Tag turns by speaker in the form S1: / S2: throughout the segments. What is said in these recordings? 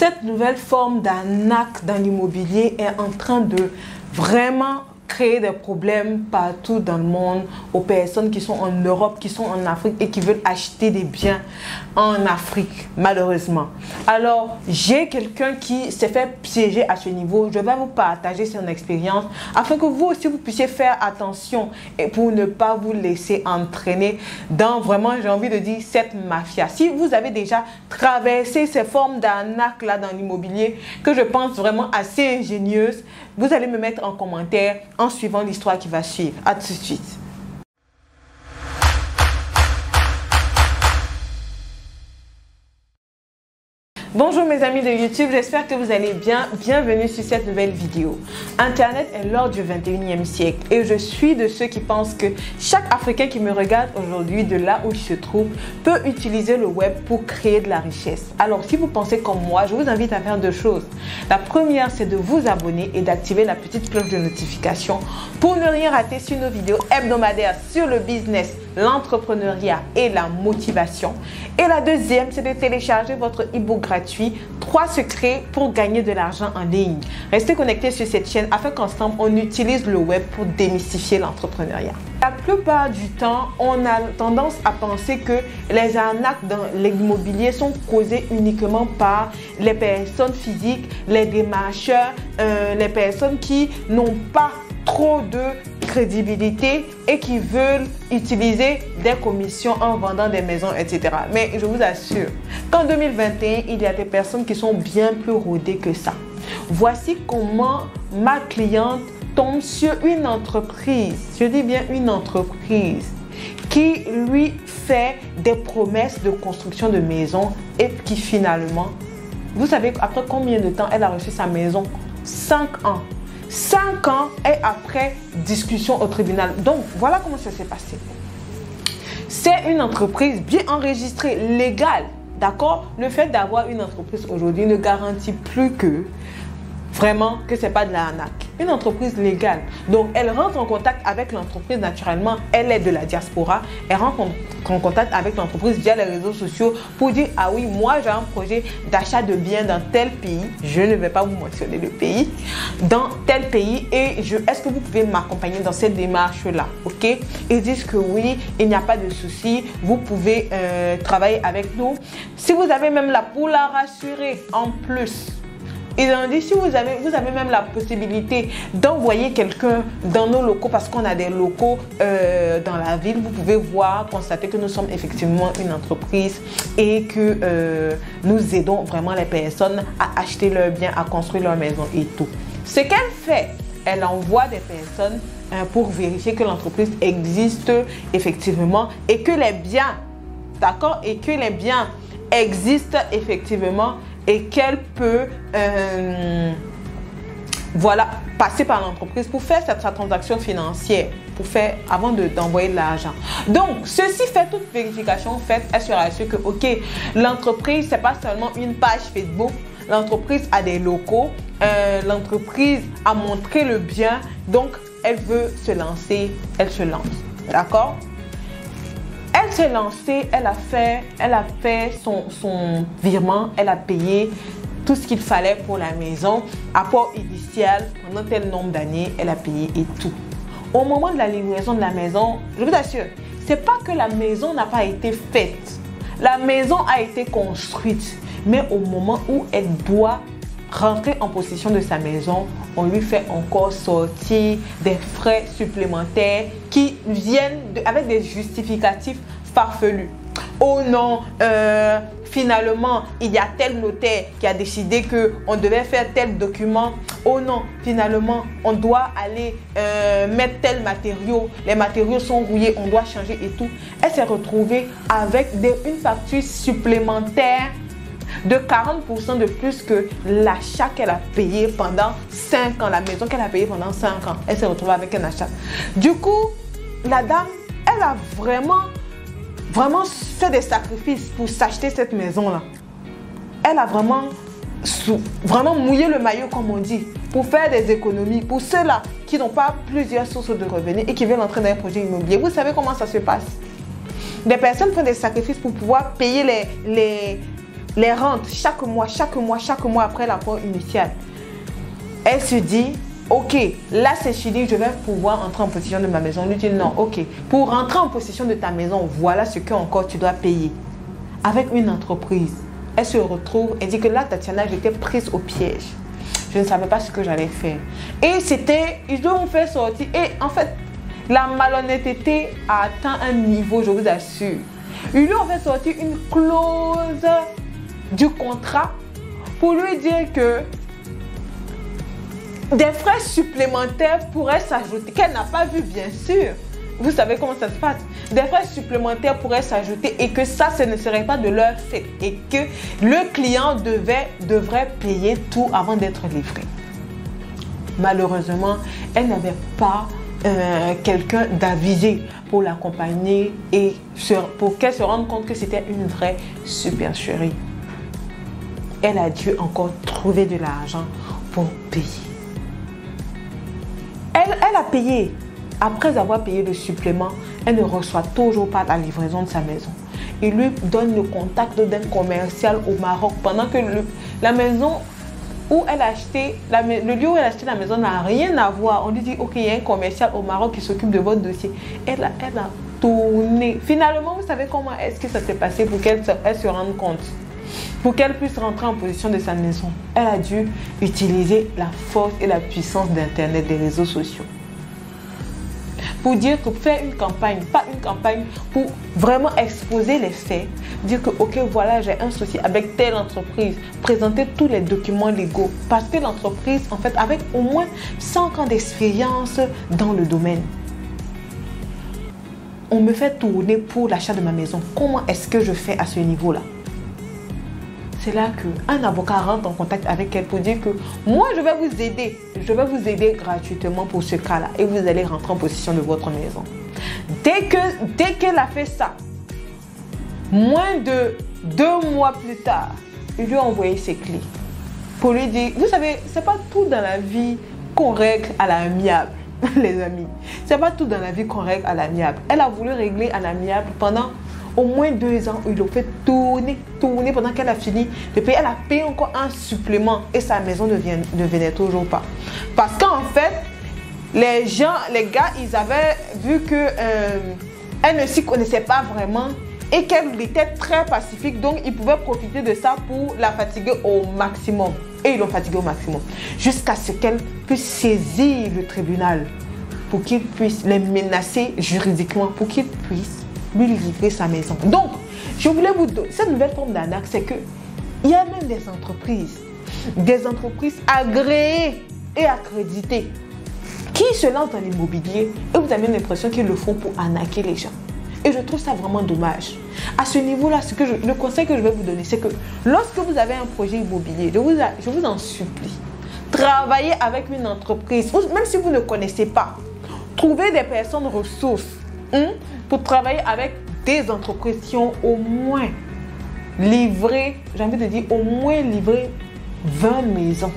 S1: Cette nouvelle forme d'arnaque dans l'immobilier est en train de vraiment créer des problèmes partout dans le monde aux personnes qui sont en Europe, qui sont en Afrique et qui veulent acheter des biens en Afrique, malheureusement. Alors, j'ai quelqu'un qui s'est fait piéger à ce niveau. Je vais vous partager son expérience afin que vous aussi, vous puissiez faire attention et pour ne pas vous laisser entraîner dans vraiment, j'ai envie de dire, cette mafia. Si vous avez déjà traversé ces formes d'arnaque-là dans l'immobilier, que je pense vraiment assez ingénieuses, vous allez me mettre en commentaire en suivant l'histoire qui va suivre. À tout de suite. Bonjour mes amis de YouTube, j'espère que vous allez bien. Bienvenue sur cette nouvelle vidéo. Internet est l'or du 21e siècle et je suis de ceux qui pensent que chaque Africain qui me regarde aujourd'hui de là où il se trouve peut utiliser le web pour créer de la richesse. Alors si vous pensez comme moi, je vous invite à faire deux choses. La première, c'est de vous abonner et d'activer la petite cloche de notification pour ne rien rater sur nos vidéos hebdomadaires sur le business, l'entrepreneuriat et la motivation. Et la deuxième, c'est de télécharger votre e-book gratuit 3 secrets pour gagner de l'argent en ligne. Restez connectés sur cette chaîne afin qu'ensemble on utilise le web pour démystifier l'entrepreneuriat. La plupart du temps, on a tendance à penser que les arnaques dans l'immobilier sont causées uniquement par les personnes physiques, les démarcheurs, les personnes qui n'ont pas trop de crédibilité et qui veulent utiliser des commissions en vendant des maisons, etc. Mais je vous assure qu'en 2021, il y a des personnes qui sont bien plus rodées que ça. Voici comment ma cliente tombe sur une entreprise, je dis bien une entreprise, qui lui fait des promesses de construction de maisons et qui finalement, vous savez après combien de temps elle a reçu sa maison? 5 ans. 5 ans et après discussion au tribunal. Donc, voilà comment ça s'est passé. C'est une entreprise bien enregistrée, légale. D'accord? Le fait d'avoir une entreprise aujourd'hui ne garantit plus que vraiment que ce n'est pas de l'arnaque. Une entreprise légale. Donc, elle rentre en contact avec l'entreprise naturellement. Elle est de la diaspora. Elle rentre en contact avec l'entreprise via les réseaux sociaux pour dire « Ah oui, moi j'ai un projet d'achat de biens dans tel pays. Je ne vais pas vous mentionner le pays. Dans tel pays et est-ce que vous pouvez m'accompagner dans cette démarche-là? » Ok? Ils disent que oui, il n'y a pas de souci. Vous pouvez travailler avec nous. Si vous avez même là pour la rassurer en plus, ils ont dit si vous avez même la possibilité d'envoyer quelqu'un dans nos locaux parce qu'on a des locaux dans la ville, vous pouvez voir, constater que nous sommes effectivement une entreprise et que nous aidons vraiment les personnes à acheter leurs biens, à construire leur maison et tout. Ce qu'elle fait, elle envoie des personnes pour vérifier que l'entreprise existe effectivement et que les biens, d'accord, et que les biens existent effectivement et qu'elle peut voilà, passer par l'entreprise pour faire sa transaction financière, pour faire avant d'envoyer de l'argent. Donc, ceci fait toute vérification faite, elle se rassure que, ok, l'entreprise, c'est pas seulement une page Facebook, l'entreprise a des locaux, l'entreprise a montré le bien, donc elle veut se lancer, elle se lance. D'accord? Elle s'est lancée, elle a fait son virement, elle a payé tout ce qu'il fallait pour la maison, apport initial, pendant tel nombre d'années, elle a payé et tout. Au moment de la livraison de la maison, je vous assure, c'est pas que la maison n'a pas été faite. La maison a été construite, mais au moment où elle doit rentrer en possession de sa maison, on lui fait encore sortir des frais supplémentaires qui viennent avec des justificatifs farfelus. Oh non, finalement, il y a tel notaire qui a décidé qu'on devait faire tel document. Oh non, finalement, on doit aller mettre tel matériau. Les matériaux sont rouillés, on doit changer et tout. Elle s'est retrouvée avec une facture supplémentaire de 40% de plus que l'achat qu'elle a payé pendant 5 ans, la maison qu'elle a payée pendant 5 ans. Elle s'est retrouvée avec un achat. Du coup, la dame, elle a vraiment fait des sacrifices pour s'acheter cette maison-là. Elle a vraiment mouillé le maillot, comme on dit, pour faire des économies. Pour ceux-là qui n'ont pas plusieurs sources de revenus et qui veulent entrer dans un projet immobilier, vous savez comment ça se passe? Des personnes font des sacrifices pour pouvoir payer les rentes chaque mois après l'apport initial, elle se dit, ok, là c'est fini, je vais pouvoir entrer en possession de ma maison. On lui dit non, ok, pour rentrer en possession de ta maison, voilà ce que encore tu dois payer. Avec une entreprise, elle se retrouve, elle dit que là, Tatiana, j'étais prise au piège. Je ne savais pas ce que j'allais faire. Et c'était, ils doivent me faire sortir. Et en fait, la malhonnêteté a atteint un niveau, je vous assure. Ils lui ont fait sortir une clause du contrat pour lui dire que des frais supplémentaires pourraient s'ajouter, qu'elle n'a pas vu bien sûr. Vous savez comment ça se passe. Des frais supplémentaires pourraient s'ajouter et que ça, ce ne serait pas de leur fait. Et que le client devrait payer tout avant d'être livré. Malheureusement, elle n'avait pas quelqu'un d'avisé pour l'accompagner et pour qu'elle se rende compte que c'était une vraie supercherie. Elle a dû encore trouver de l'argent pour payer. Elle a payé. Après avoir payé le supplément, elle ne reçoit toujours pas la livraison de sa maison. Il lui donne le contact d'un commercial au Maroc pendant que la maison où elle a acheté, le lieu où elle a acheté la maison n'a rien à voir. On lui dit, ok, il y a un commercial au Maroc qui s'occupe de votre dossier. Elle a tourné. Finalement, vous savez comment est-ce que ça s'est passé pour qu'elle se rende compte? Pour qu'elle puisse rentrer en possession de sa maison, elle a dû utiliser la force et la puissance d'Internet, des réseaux sociaux. Pour dire que faire une campagne, pas une campagne pour vraiment exposer les faits, dire que ok voilà j'ai un souci avec telle entreprise, présenter tous les documents légaux parce que l'entreprise en fait avec au moins 5 ans d'expérience dans le domaine. On me fait tourner pour l'achat de ma maison. Comment est-ce que je fais à ce niveau-là? C'est là qu'un avocat rentre en contact avec elle pour dire que moi, je vais vous aider. Je vais vous aider gratuitement pour ce cas-là. Et vous allez rentrer en possession de votre maison. Dès qu'elle a fait ça, moins de 2 mois plus tard, il lui a envoyé ses clés. Pour lui dire, vous savez, c'est pas tout dans la vie qu'on règle à l'amiable, les amis. C'est pas tout dans la vie qu'on règle à l'amiable. Elle a voulu régler à l'amiable pendant au moins 2 ans, ils l'ont fait tourner pendant qu'elle a fini de payer. Elle a payé encore un supplément et sa maison ne venait toujours pas. Parce qu'en fait, les gars, ils avaient vu que elle ne s'y connaissait pas vraiment et qu'elle était très pacifique. Donc, ils pouvaient profiter de ça pour la fatiguer au maximum. Et ils l'ont fatiguée au maximum. Jusqu'à ce qu'elle puisse saisir le tribunal pour qu'il puisse les menacer juridiquement, pour qu'il puisse lui livrer sa maison. Donc, je voulais vous donner cette nouvelle forme d'arnaque, c'est que il y a même des entreprises agréées et accréditées qui se lancent dans l'immobilier et vous avez l'impression qu'ils le font pour arnaquer les gens. Et je trouve ça vraiment dommage. À ce niveau-là, le conseil que je vais vous donner, c'est que lorsque vous avez un projet immobilier, je vous en supplie, travaillez avec une entreprise, même si vous ne connaissez pas, trouvez des personnes ressources pour travailler avec des entreprises qui ont au moins livré, j'ai envie de dire, au moins livré 20 maisons,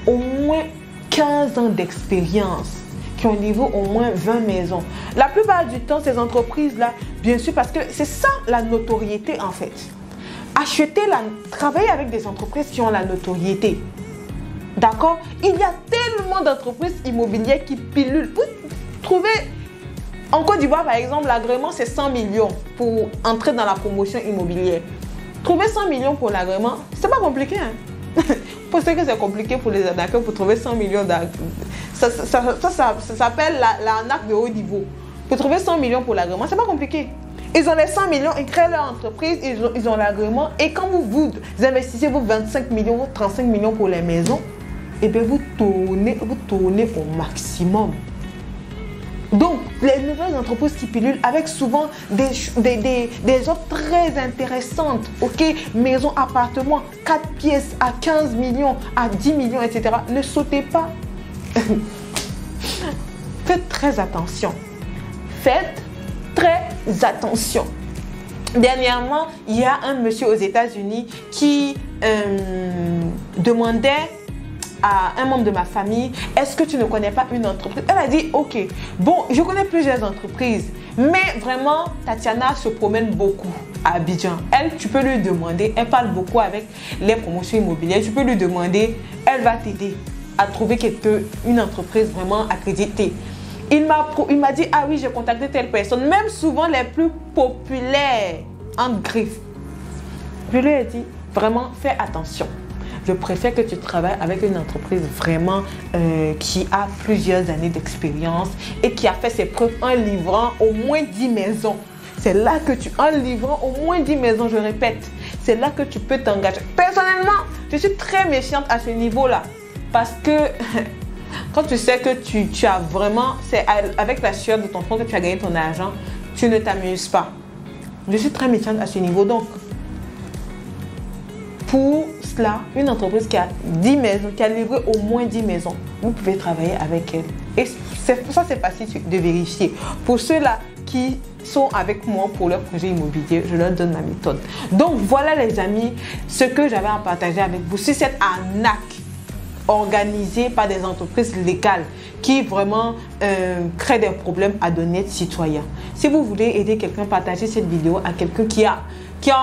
S1: au moins 15 ans d'expérience, qui ont livré au moins 20 maisons. La plupart du temps, ces entreprises-là, bien sûr, parce que c'est ça la notoriété en fait. Travailler avec des entreprises qui ont la notoriété. D'accord? Il y a tellement d'entreprises immobilières qui pilulent. Vous trouvez... En Côte d'Ivoire, par exemple, l'agrément, c'est 100 millions pour entrer dans la promotion immobilière. Trouver 100 millions pour l'agrément, c'est pas compliqué. Hein? Pour ceux que c'est compliqué pour les arnaqueurs, pour trouver 100 millions d'agrément, ça s'appelle l'arnaque de haut niveau. Pour trouver 100 millions pour l'agrément, c'est pas compliqué. Ils ont les 100 millions, ils créent leur entreprise, ils ont l'agrément. Et quand vous investissez vos 25 millions, vos 35 millions pour les maisons, et bien vous tournez au maximum. Donc, les nouvelles entreprises qui pilulent avec souvent des offres très intéressantes, ok, maison, appartement, 4 pièces à 15 millions, à 10 millions, etc. Ne sautez pas. Faites très attention. Faites très attention. Dernièrement, il y a un monsieur aux États-Unis qui demandait à un membre de ma famille, est-ce que tu ne connais pas une entreprise? Elle a dit, ok, bon, je connais plusieurs entreprises, mais vraiment, Tatiana se promène beaucoup. à Abidjan. Elle, tu peux lui demander, elle parle beaucoup avec les promotions immobilières, tu peux lui demander, elle va t'aider à trouver une entreprise vraiment accréditée. Il m'a dit, ah oui, j'ai contacté telle personne, même souvent les plus populaires en griffe. Je lui ai dit, vraiment, fais attention. Je préfère que tu travailles avec une entreprise vraiment qui a plusieurs années d'expérience et qui a fait ses preuves en livrant au moins 10 maisons. C'est là que en livrant au moins 10 maisons, je répète, c'est là que tu peux t'engager. Personnellement, je suis très méfiante à ce niveau-là. Parce que quand tu sais que tu as vraiment, c'est avec la sueur de ton front que tu as gagné ton argent, tu ne t'amuses pas. Je suis très méfiante à ce niveau. Donc, pour cela, une entreprise qui a 10 maisons, qui a livré au moins 10 maisons, vous pouvez travailler avec elle. Et ça, c'est facile de vérifier. Pour ceux-là qui sont avec moi pour leur projet immobilier, je leur donne ma méthode. Donc, voilà les amis, ce que j'avais à partager avec vous. C'est cette arnaque organisée par des entreprises légales qui vraiment créent des problèmes à d'honnêtes citoyens. Si vous voulez aider quelqu'un, partagez cette vidéo à quelqu'un qui a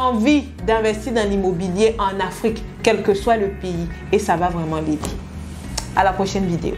S1: envie d'investir dans l'immobilier en Afrique, quel que soit le pays, et ça va vraiment l'aider. À la prochaine vidéo.